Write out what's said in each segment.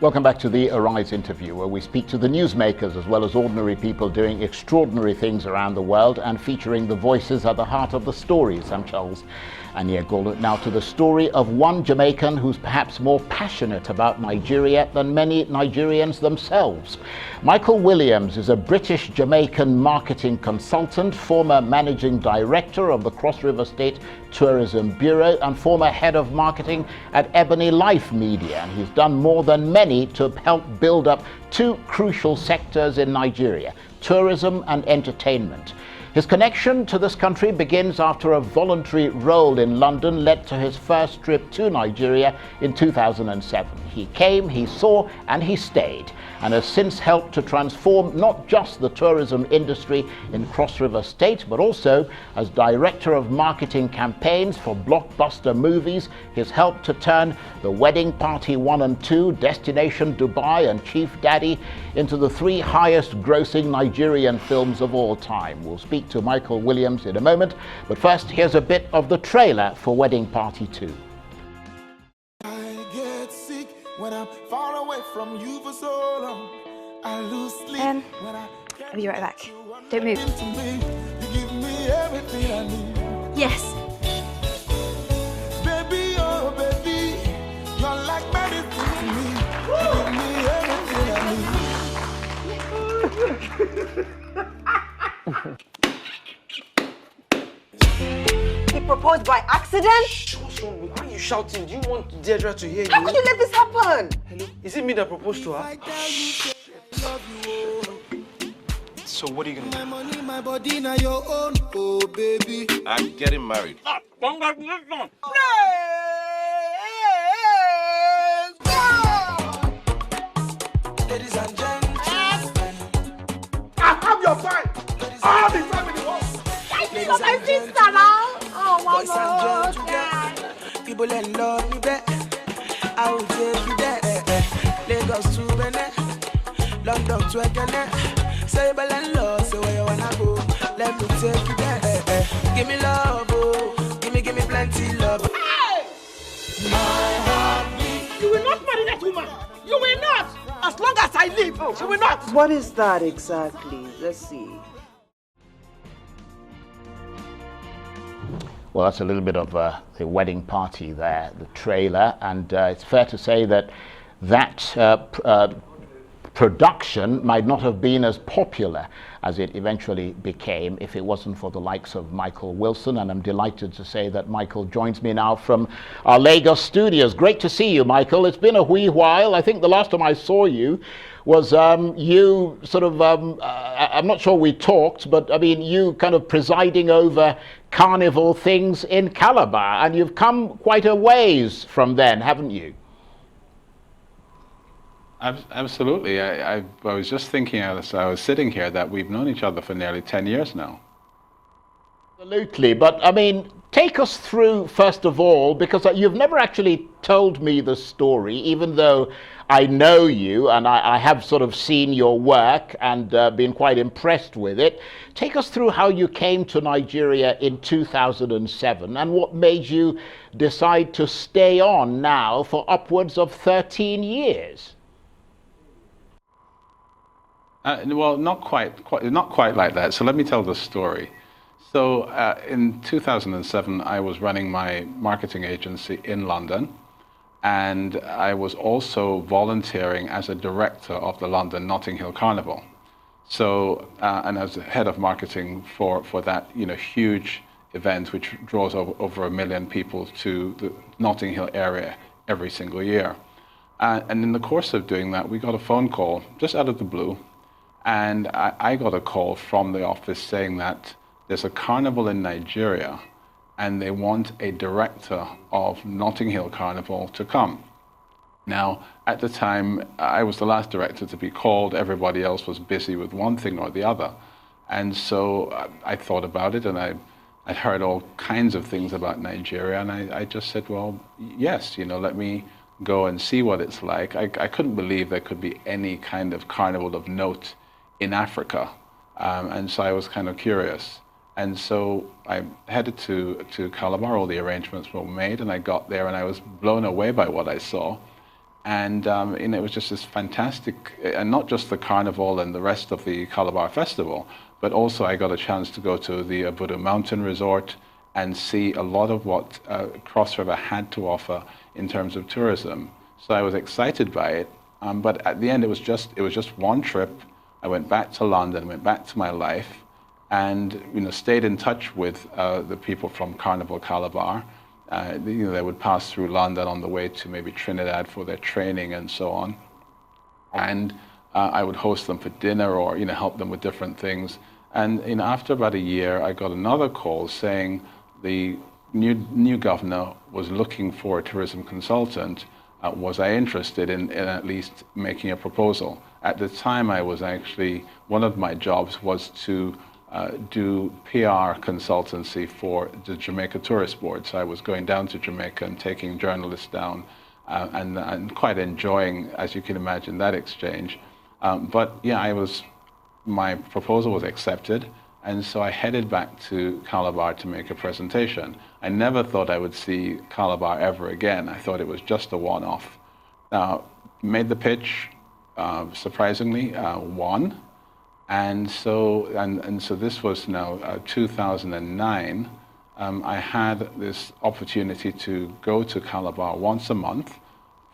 Welcome back to the Arise interview, where we speak to the newsmakers as well as ordinary people doing extraordinary things around the world and featuring the voices at the heart of the stories. I'm Charles Aniegolo. Now to the story of one Jamaican who's perhaps more passionate about Nigeria than many Nigerians themselves. Michael Williams is a British Jamaican marketing consultant, former managing director of the Cross River State Tourism Bureau and former head of marketing at Ebony Life Media. And he's done more than many to help build up two crucial sectors in Nigeria: tourism and entertainment. His connection to this country begins after a voluntary role in London led to his first trip to Nigeria in 2007. He came, he saw, and he stayed, and has since helped to transform not just the tourism industry in Cross River State, but also as director of marketing campaigns for blockbuster movies. He's helped to turn The Wedding Party 1 and 2, Destination Dubai, and Chief Daddy into the three highest grossing Nigerian films of all time. We'll speak to Michael Williams in a moment, but first here's a bit of the trailer for Wedding Party 2. I get sick when I'm far away from you for so long. I lose sleep when I'll be right back. Don't move. to me. You give me everything I need. Yes. Baby, oh baby, you're like medicine to me. You give me everything I need. He proposed by accident? Shh, what's wrong? Why are you shouting? Do you want Deirdre to hear you? How could you let this happen? Hello? Is it me that proposed to her? I tell you, say I love you, oh. So what are you gonna My do? money, my body, now your own, oh baby. I'm getting married. Ladies and gentlemen, I have your file. All the family wants. My sister now. Oh my boys and girls together. People that love me back. I will take you there. Lagos to Benin, London to Ekene. Say love, say where you wanna go. Let me take you there. Give me love, oh. Give me plenty love. My heart beats. You will not marry that woman. You will not. As long as I live, you will not. What is that exactly? Let's see. Well, that's a little bit of the wedding party there, the trailer, and it's fair to say that production might not have been as popular as it eventually became if it wasn't for the likes of Michael Wilson. And I'm delighted to say that Michael joins me now from our Lagos studios. Great to see you, Michael. It's been a wee while. I think the last time I saw you was you sort of, I'm not sure we talked, but I mean, you kind of presiding over carnival things in Calabar, and you've come quite a ways from then, haven't you? Absolutely. I was just thinking as I was sitting here that we've known each other for nearly 10 years now. Absolutely. But I mean, take us through, first of all, because you've never actually told me the story, even though I know you and I have sort of seen your work and been quite impressed with it. Take us through how you came to Nigeria in 2007 and what made you decide to stay on now for upwards of 13 years. Well, not quite like that. So let me tell the story. So in 2007, I was running my marketing agency in London, and I was also volunteering as a director of the London Notting Hill Carnival. So, and as head of marketing for that, huge event which draws over 1 million people to the Notting Hill area every single year. And in the course of doing that, we got a phone call just out of the blue. And I got a call from the office saying that there's a carnival in Nigeria and they want a director of Notting Hill Carnival to come. Now, at the time, I was the last director to be called. Everybody else was busy with one thing or the other. And so I thought about it, and I'd heard all kinds of things about Nigeria, and I just said, well, yes, let me go and see what it's like. I couldn't believe there could be any kind of carnival of note in Africa, and so I was kind of curious. And so I headed to Calabar. All the arrangements were made, and I got there, and I was blown away by what I saw. And it was just this fantastic, and not just the carnival and the rest of the Calabar festival, but also I got a chance to go to the Abudu Mountain Resort and see a lot of what Cross River had to offer in terms of tourism. So I was excited by it, but at the end it was just one trip. I went back to London, went back to my life, and stayed in touch with the people from Carnival Calabar. They would pass through London on the way to maybe Trinidad for their training and so on. And I would host them for dinner or help them with different things. And after about a year, I got another call saying the new governor was looking for a tourism consultant. Was I interested in at least making a proposal? At the time, I was actually, one of my jobs was to do PR consultancy for the Jamaica Tourist Board. So I was going down to Jamaica and taking journalists down and quite enjoying, as you can imagine, that exchange. But yeah, my proposal was accepted, and so I headed back to Calabar to make a presentation. I never thought I would see Calabar ever again. I thought it was just a one-off. Made the pitch, surprisingly, won. And so this was now 2009. I had this opportunity to go to Calabar once a month,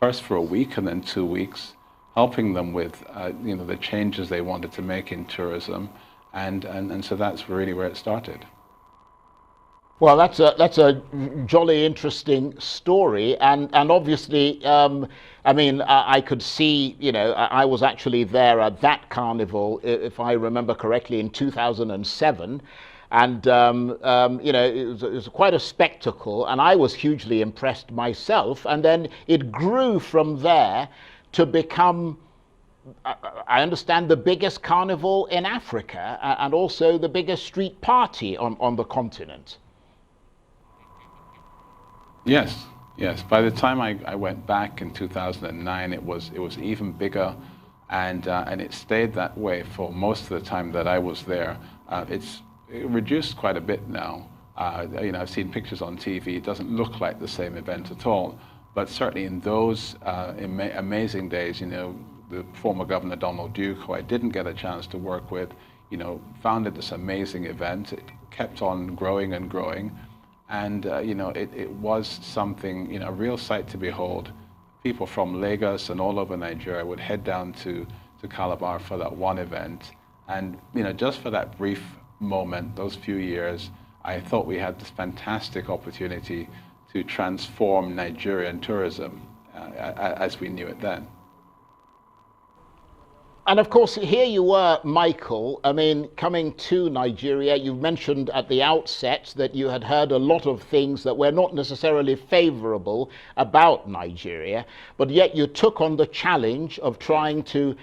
first for a week and then 2 weeks, helping them with the changes they wanted to make in tourism, and so that's really where it started. Well, that's a jolly interesting story, and obviously, I could see, I was actually there at that carnival, if I remember correctly, in 2007, and it was quite a spectacle, and I was hugely impressed myself. And then it grew from there to become, I understand, the biggest carnival in Africa, and also the biggest street party on the continent. Yes. By the time I went back in 2009, it was even bigger, and it stayed that way for most of the time that I was there. It's reduced quite a bit now. I've seen pictures on TV. It doesn't look like the same event at all. But certainly in those amazing days, the former Governor Donald Duke, who I didn't get a chance to work with, founded this amazing event. It kept on growing and growing. And it was something, a real sight to behold. People from Lagos and all over Nigeria would head down to Calabar for that one event. And just for that brief moment, those few years, I thought we had this fantastic opportunity to transform Nigerian tourism as we knew it then. And of course, here you were, Michael, coming to Nigeria. You mentioned at the outset that you had heard a lot of things that were not necessarily favorable about Nigeria, but yet you took on the challenge of trying to,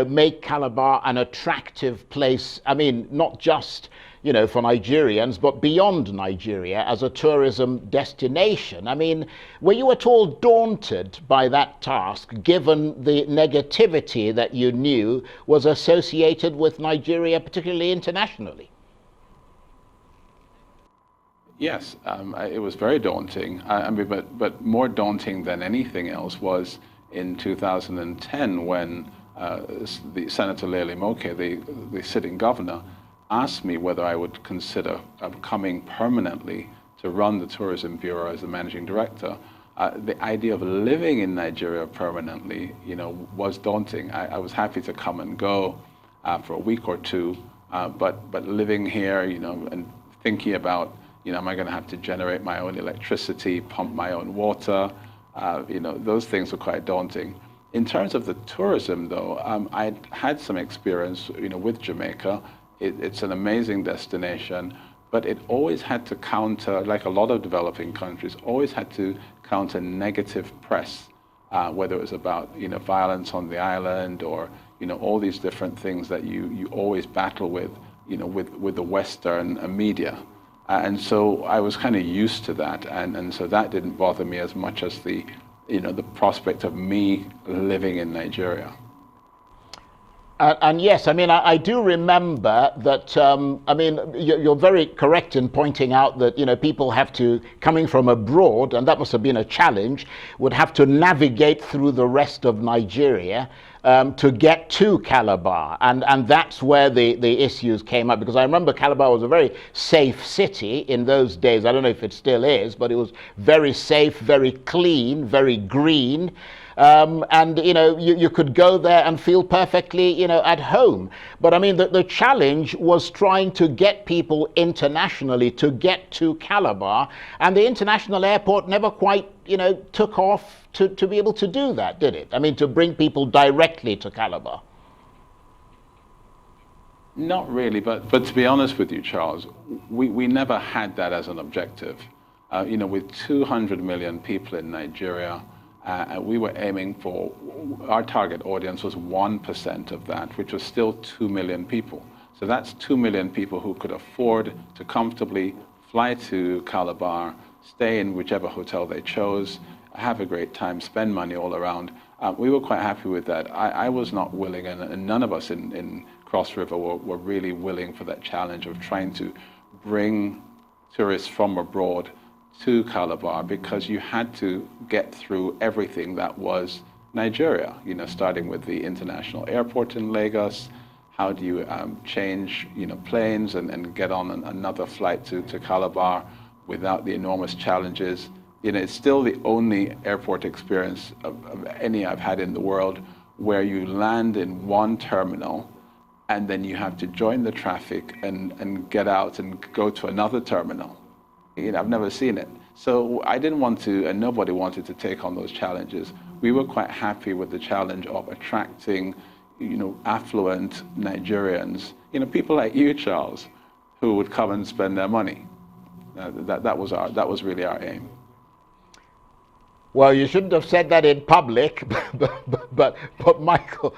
make Calabar an attractive place. Not just, for Nigerians, but beyond Nigeria as a tourism destination. Were you at all daunted by that task, given the negativity that you knew was associated with Nigeria, particularly internationally? Yes, it was very daunting. But more daunting than anything else was in 2010 when the Senator Lele Moke, the sitting governor, asked me whether I would consider coming permanently to run the Tourism Bureau as the managing director. The idea of living in Nigeria permanently, was daunting. I was happy to come and go for a week or two, but living here, and thinking about, am I going to have to generate my own electricity, pump my own water? Those things were quite daunting. In terms of the tourism, though, I'd had some experience, with Jamaica. It's an amazing destination, but it always had to counter, like a lot of developing countries, always had to counter negative press, whether it was about violence on the island or all these different things that you always battle with, with the Western media, and so I was kind of used to that, and so that didn't bother me as much as the prospect of me living in Nigeria. And yes, I mean, I do remember that, I mean, you're very correct in pointing out that, you know, people have to, coming from abroad, and that must have been a challenge, would have to navigate through the rest of Nigeria to get to Calabar. And that's where the issues came up, because I remember Calabar was a very safe city in those days. I don't know if it still is, but it was very safe, very clean, very green. And, you know, you could go there and feel perfectly, you know, at home. But I mean, the challenge was trying to get people internationally to get to Calabar. And the international airport never quite, you know, took off to be able to do that, did it? I mean, to bring people directly to Calabar. Not really, but to be honest with you, Charles, we never had that as an objective. You know, with 200 million people in Nigeria, we were aiming for, our target audience was 1% of that, which was still 2 million people. So that's 2 million people who could afford to comfortably fly to Calabar, stay in whichever hotel they chose, have a great time, spend money all around. We were quite happy with that. I was not willing, and none of us in Cross River were really willing for that challenge of trying to bring tourists from abroad to Calabar, because you had to get through everything that was Nigeria, you know, starting with the international airport in Lagos. How do you change, you know, planes and get on another flight to Calabar without the enormous challenges? You know, it's still the only airport experience of any I've had in the world where you land in one terminal and then you have to join the traffic and get out and go to another terminal. You know, I've never seen it. So I didn't want to, and nobody wanted to take on those challenges. We were quite happy with the challenge of attracting, you know, affluent Nigerians, you know, people like you, Charles, who would come and spend their money. That was really our aim. Well, you shouldn't have said that in public, but Michael,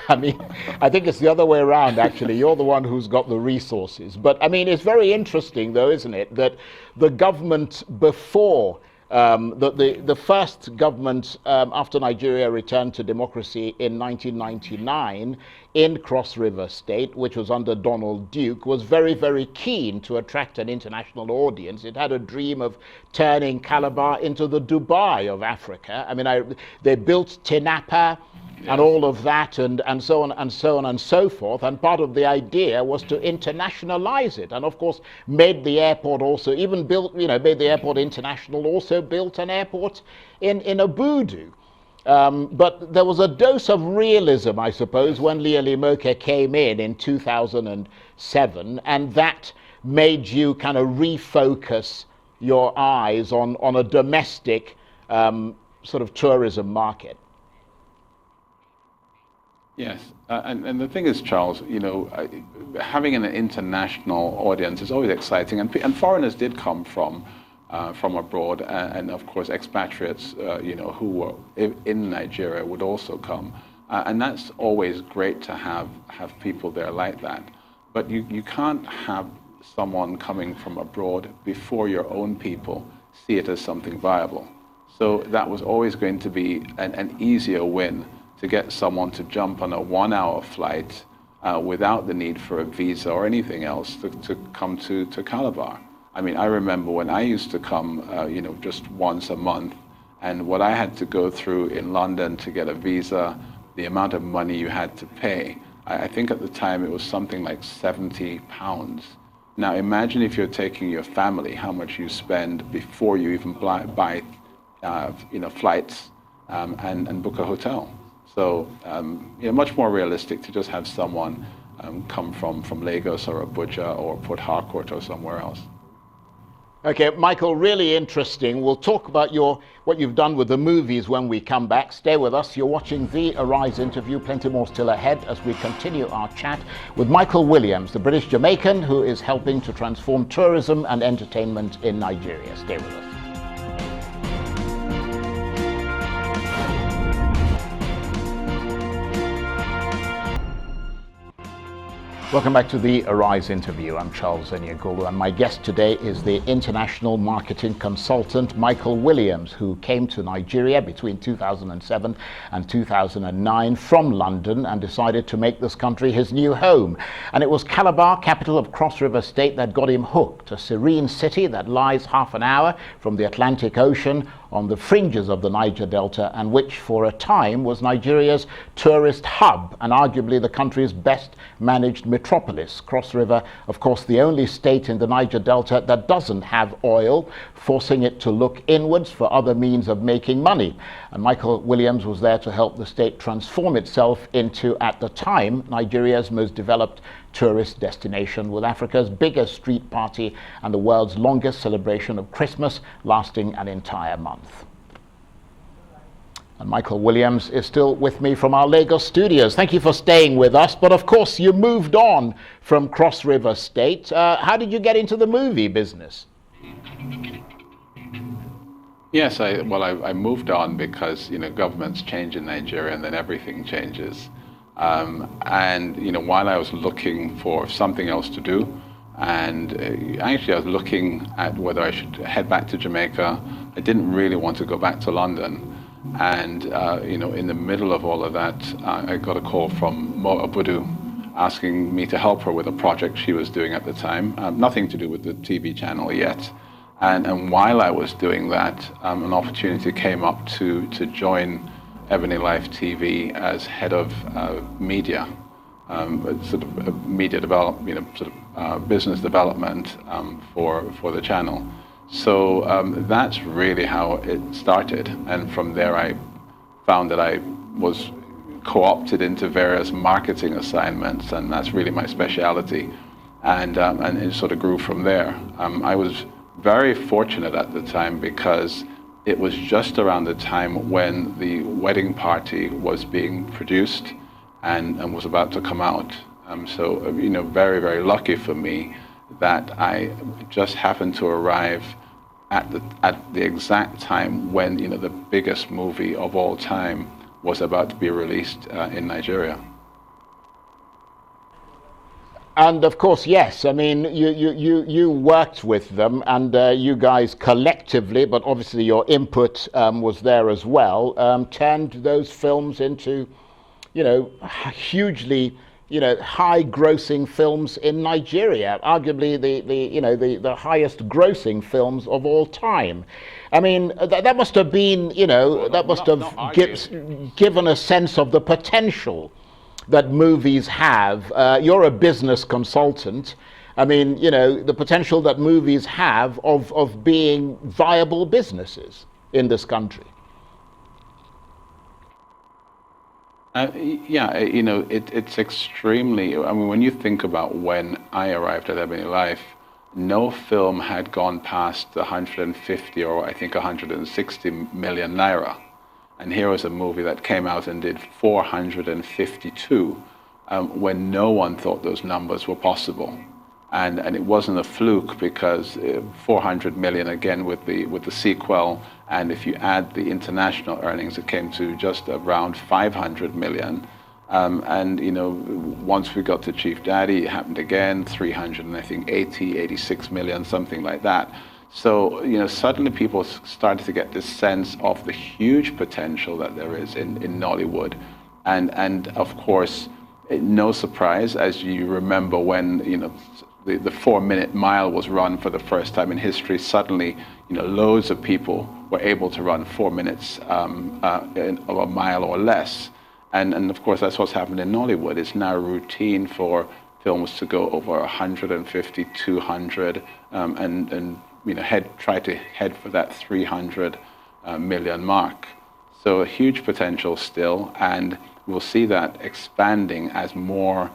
I mean, I think it's the other way around, actually. You're the one who's got the resources. But, I mean, it's very interesting, though, isn't it, that the government before, the first government after Nigeria returned to democracy in 1999 in Cross River State, which was under Donald Duke, was very, very keen to attract an international audience. It had a dream of turning Calabar into the Dubai of Africa. I mean, they built Tinapa and all of that, and so on and so on and so forth. And part of the idea was to internationalize it, and of course made the airport also, even built, you know, made the airport international, also built an airport in Abudu. But there was a dose of realism, I suppose, when Leah Limoke came in 2007, and that made you kind of refocus your eyes on a domestic sort of tourism market. Yes, and the thing is, Charles, you know, having an international audience is always exciting, and foreigners did come from abroad, and of course expatriates, you know, who were in Nigeria would also come, and that's always great to have people there like that. But you can't have someone coming from abroad before your own people see it as something viable. So that was always going to be an easier win, to get someone to jump on a 1-hour flight without the need for a visa or anything else to come to Calabar. I mean, I remember when I used to come, you know, just once a month, and what I had to go through in London to get a visa, the amount of money you had to pay. I think at the time it was something like £70. Now imagine if you're taking your family, how much you spend before you even buy you know, flights and book a hotel. So, you know, much more realistic to just have someone come from Lagos or Abuja or Port Harcourt or somewhere else. Okay, Michael, really interesting. We'll talk about what you've done with the movies when we come back. Stay with us. You're watching the Arise interview. Plenty more still ahead as we continue our chat with Michael Williams, the British Jamaican who is helping to transform tourism and entertainment in Nigeria. Stay with us. Welcome back to the Arise interview. I'm Charles Enyagolu, and my guest today is the international marketing consultant Michael Williams, who came to Nigeria between 2007 and 2009 from London and decided to make this country his new home. And it was Calabar, capital of Cross River State, that got him hooked, a serene city that lies half an hour from the Atlantic Ocean on the fringes of the Niger Delta, and which for a time was Nigeria's tourist hub and arguably the country's best managed metropolis. Cross River, of course, the only state in the Niger Delta that doesn't have oil, forcing it to look inwards for other means of making money. And Michael Williams was there to help the state transform itself into, at the time, Nigeria's most developed tourist destination, with Africa's biggest street party and the world's longest celebration of Christmas lasting an entire month. And Michael Williams is still with me from our Lagos studios. Thank you for staying with us. But of course, you moved on from Cross River State. How did you get into the movie business? Yes, I moved on because, governments change in Nigeria and then everything changes. And while I was looking for something else to do, and actually I was looking at whether I should head back to Jamaica. I didn't really want to go back to London. And in the middle of all of that, I got a call from Mo Abudu asking me to help her with a project she was doing at the time, nothing to do with the TV channel yet. And while I was doing that, an opportunity came up to join Ebony Life TV as head of media, media development, business development for the channel. So that's really how it started. And from there, I found that I was co-opted into various marketing assignments, and that's really my speciality. And it sort of grew from there. I was very fortunate at the time because it was just around the time when the wedding party was being produced and was about to come out. So very, very lucky for me that I just happened to arrive at the exact time when the biggest movie of all time was about to be released in Nigeria. And of course, yes, I mean, you worked with them, and you guys collectively, but obviously your input was there as well, turned those films into, hugely, high-grossing films in Nigeria, arguably the highest grossing films of all time. I mean, that must have been, that must have given a sense of the potential that movies have. You're a business consultant. I mean, the potential that movies have of being viable businesses in this country. It's extremely, I mean, when you think about when I arrived at Ebony Life, no film had gone past 150 or I think 160 million naira. And here was a movie that came out and did 452 when no one thought those numbers were possible. And it wasn't a fluke because 400 million again with the sequel, and if you add the international earnings, it came to just around 500 million. Once we got to Chief Daddy, it happened again, 300 and I think 86 million, something like that. So, suddenly people started to get this sense of the huge potential that there is in Nollywood. And of course, no surprise, as you remember when, the 4-minute mile was run for the first time in history, suddenly, loads of people were able to run 4 minutes of a mile or less. And of course, that's what's happened in Nollywood. It's now routine for films to go over 150, 200, and try to head for that 300 million mark. So a huge potential still, and we'll see that expanding as more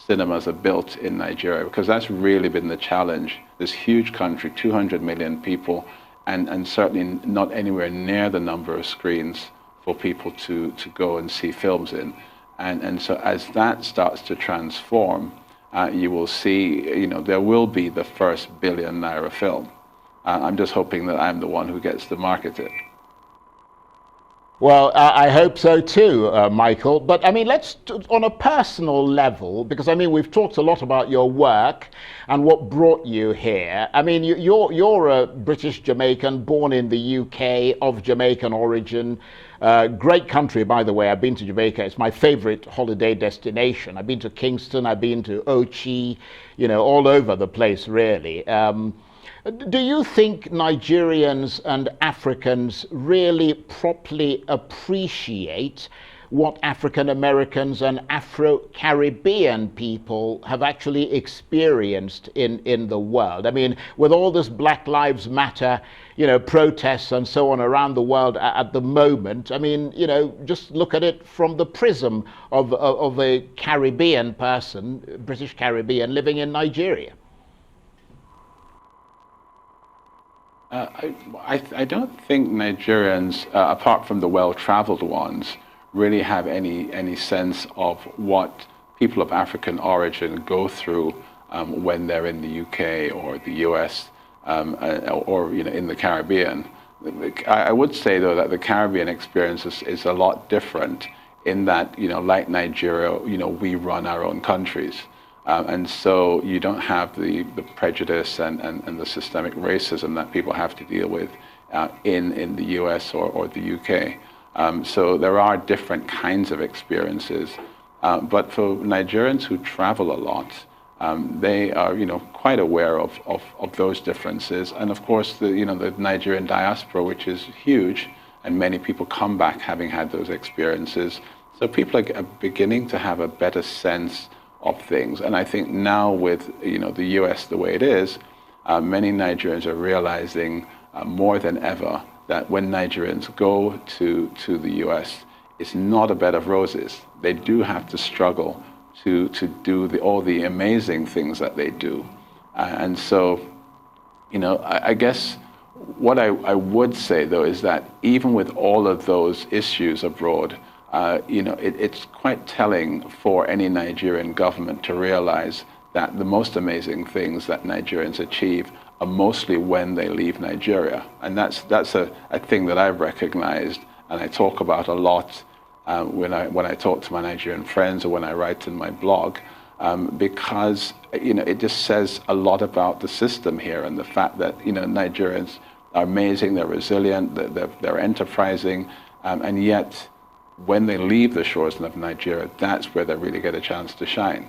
cinemas are built in Nigeria, because that's really been the challenge. This huge country, 200 million people, and certainly not anywhere near the number of screens for people to go and see films in. And so as that starts to transform, you will see, there will be the first billion naira film. I'm just hoping that I'm the one who gets to market it. Well, I hope so too, Michael. But I mean, on a personal level, because I mean, we've talked a lot about your work and what brought you here. I mean, you're a British Jamaican, born in the UK, of Jamaican origin. Great country, by the way. I've been to Jamaica. It's my favorite holiday destination. I've been to Kingston. I've been to Ochi. All over the place, really. Do you think Nigerians and Africans really properly appreciate what African Americans and Afro-Caribbean people have actually experienced in the world? I mean, with all this Black Lives Matter, protests and so on around the world at the moment, I mean, just look at it from the prism of a Caribbean person, British Caribbean, living in Nigeria. I don't think Nigerians, apart from the well-traveled ones, really have any sense of what people of African origin go through when they're in the UK or the US or in the Caribbean. I would say though that the Caribbean experience is a lot different in that like Nigeria, we run our own countries. And so you don't have the prejudice and the systemic racism that people have to deal with in the US or the UK. So there are different kinds of experiences. But for Nigerians who travel a lot, they are quite aware of those differences. And of course, the Nigerian diaspora, which is huge, and many people come back having had those experiences. So people are beginning to have a better sense of things. And I think now with the US the way it is, many Nigerians are realizing more than ever that when Nigerians go to the US, it's not a bed of roses. They do have to struggle to do all the amazing things that they do. And so, I guess what I would say though is that even with all of those issues abroad, it's quite telling for any Nigerian government to realize that the most amazing things that Nigerians achieve are mostly when they leave Nigeria. And that's a thing that I've recognized and I talk about a lot when I talk to my Nigerian friends or when I write in my blog, because it just says a lot about the system here and the fact that Nigerians are amazing, they're resilient, they're enterprising, and yet when they leave the shores of Nigeria, that's where they really get a chance to shine.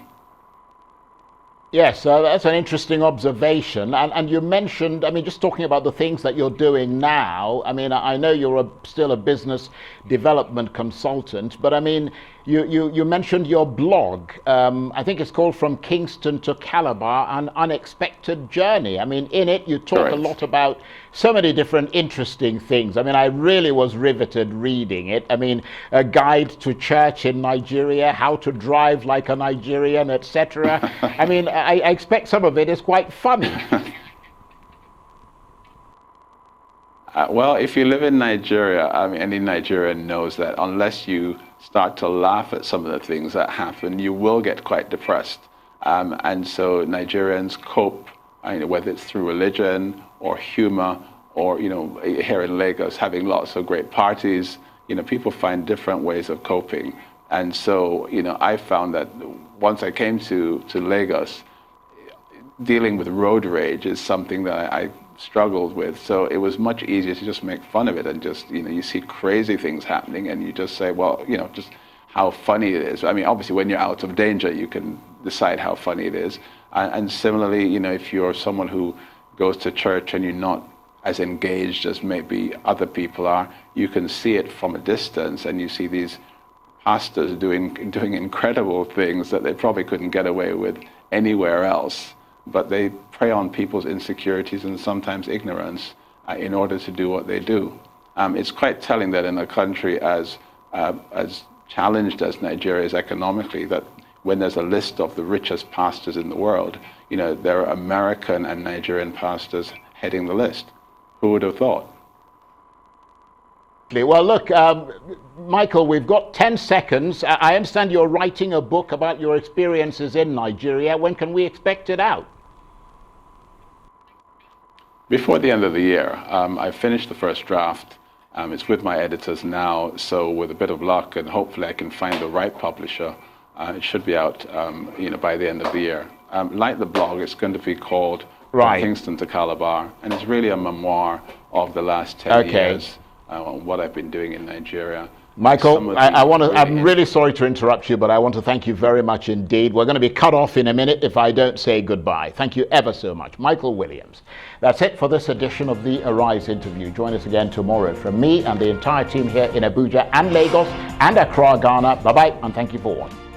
Yes, that's an interesting observation. And you mentioned, I mean, just talking about the things that you're doing now, I mean, I know you're still a business development consultant, but I mean, you mentioned your blog. I think it's called From Kingston to Calabar, An Unexpected Journey. I mean, in it, you talk Correct. a lot about so many different interesting things. I mean, I really was riveted reading it. I mean, a guide to church in Nigeria, how to drive like a Nigerian, etc. I mean, I expect some of it is quite funny. Well, if you live in Nigeria, I mean, any Nigerian knows that unless you start to laugh at some of the things that happen, you will get quite depressed. And so Nigerians cope, whether it's through religion or humor or, here in Lagos, having lots of great parties, people find different ways of coping. And so, I found that once I came to Lagos, dealing with road rage is something that I struggled with. So it was much easier to just make fun of it and just, you see crazy things happening and you just say, well, just how funny it is. I mean, obviously when you're out of danger, you can decide how funny it is. And similarly, if you're someone who goes to church and you're not as engaged as maybe other people are, you can see it from a distance and you see these pastors doing incredible things that they probably couldn't get away with anywhere else. But they prey on people's insecurities and sometimes ignorance in order to do what they do. It's quite telling that in a country as challenged as Nigeria is economically, that when there's a list of the richest pastors in the world, there are American and Nigerian pastors heading the list. Who would have thought? Well, look, Michael, we've got 10 seconds. I understand you're writing a book about your experiences in Nigeria. When can we expect it out? Before the end of the year. I finished the first draft It's with my editors now, so with a bit of luck and hopefully I can find the right publisher, it should be out by the end of the year. Like the blog, it's going to be called From Kingston to Calabar, and it's really a memoir of the last 10 years, what I've been doing in Nigeria. Michael, I'm really sorry to interrupt you, but I want to thank you very much indeed. We're going to be cut off in a minute if I don't say goodbye. Thank you ever so much. Michael Williams. That's it for this edition of the Arise interview. Join us again tomorrow. From me and the entire team here in Abuja and Lagos and Accra, Ghana. Bye-bye, and thank you for watching.